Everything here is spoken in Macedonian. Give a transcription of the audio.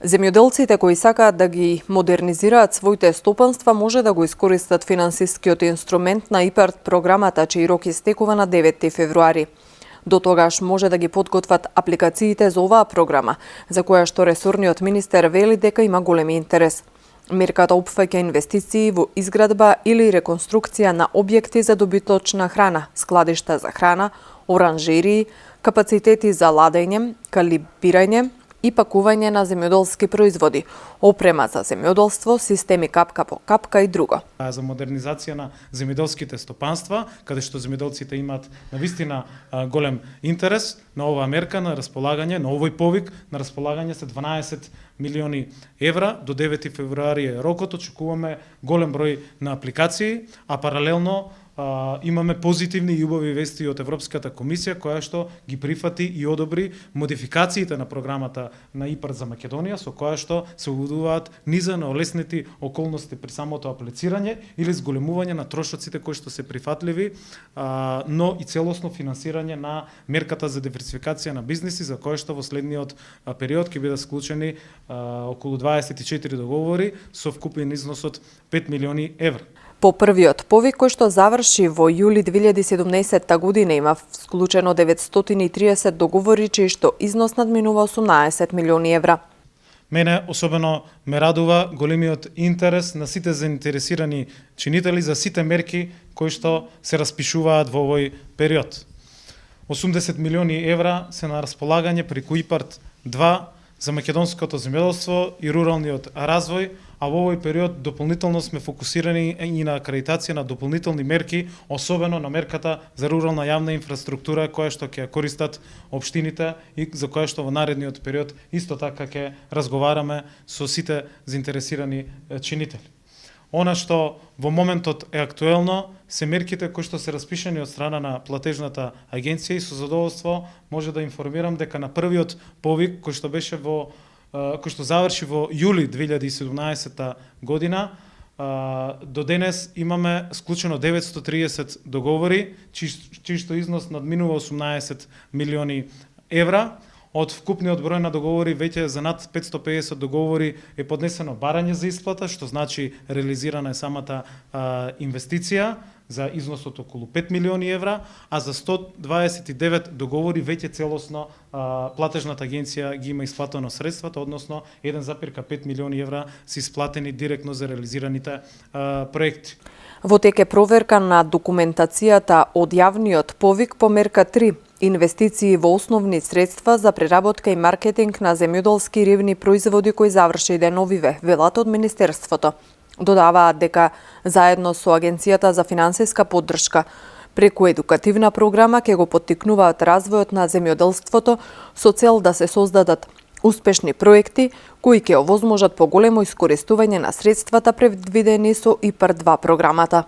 Земјоделците кои сакаат да ги модернизираат своите стопанства може да го искористат финансискиот инструмент на ИПАРД програмата, чиј рок истекува на 9 февруари. До тогаш може да ги подготват апликациите за оваа програма, за која што ресорниот министер вели дека има голем интерес. Мерката опфаќа инвестиции во изградба или реконструкција на објекти за добиточна храна, складишта за храна, оранжерии, капацитети за ладење, калибирање и пакување на земјоделски производи, опрема за земјоделство, системи капка по капка и друго. За модернизација на земјоделските стопанства, каде што земјоделците имаат навистина голем интерес на оваа мерка на располагање, на овој повик на располагање се 12 милиони евра. До 9 февруари е рокот, очекуваме голем број на апликации, а паралелно имаме позитивни и убави вести од Европската комисија, која што ги прифати и одобри модификациите на програмата на ИПАРД за Македонија, со која што се уведуваат низа на олеснети околности при самото аплицирање или зголемување на трошоците кои што се прифатливи, но и целосно финансирање на мерката за диверсификација на бизниси, за која што во следниот период ќе бидат склучени околу 24 договори со вкупен износ од 5 милиони евра. По првиот повик кој што заврши во јули 2017 година има склучено 930 договори чиј што износ надминува 18 милиони евра. Мене особено ме радува големиот интерес на сите заинтересирани чинители за сите мерки кои што се распишуваат во овој период. 80 милиони евра се на располагање преку ИПАРД 2 за македонското земјоделство и руралниот развој, а во овој период дополнително сме фокусирани и на акредитација на дополнителни мерки, особено на мерката за рурална јавна инфраструктура, која што ќе користат општините и за која што во наредниот период исто така ќе разговараме со сите заинтересирани чинители. Она што во моментот е актуелно се мерките кои што се распишани од страна на платежната агенција и со задоволство може да информирам дека на првиот повик кој што заврши во јули 2017 година, до денес имаме склучено 930 договори, чиј што износ надминува 18 милиони евра. Од вкупниот број на договори, веќе за над 550 договори е поднесено барање за исплата, што значи реализирана е самата инвестиција за износот околу 5 милиони евра, а за 129 договори веќе целосно платежната агенција ги има исплатено средствата, односно 1,5 милиони евра се исплатени директно за реализираните проекти. Во тек е проверка на документацијата од јавниот повик по мерка 3 инвестиции во основни средства за преработка и маркетинг на земјоделски ривни производи кои заврши деновиве, велат од Министерството. Додаваат дека заедно со Агенцијата за финансиска поддршка преку едукативна програма ќе го поттикнуваат развојот на земјоделството со цел да се создадат успешни проекти кои ќе овозможат поголемо искористување на средствата предвидени со ИПАРД 2 програмата.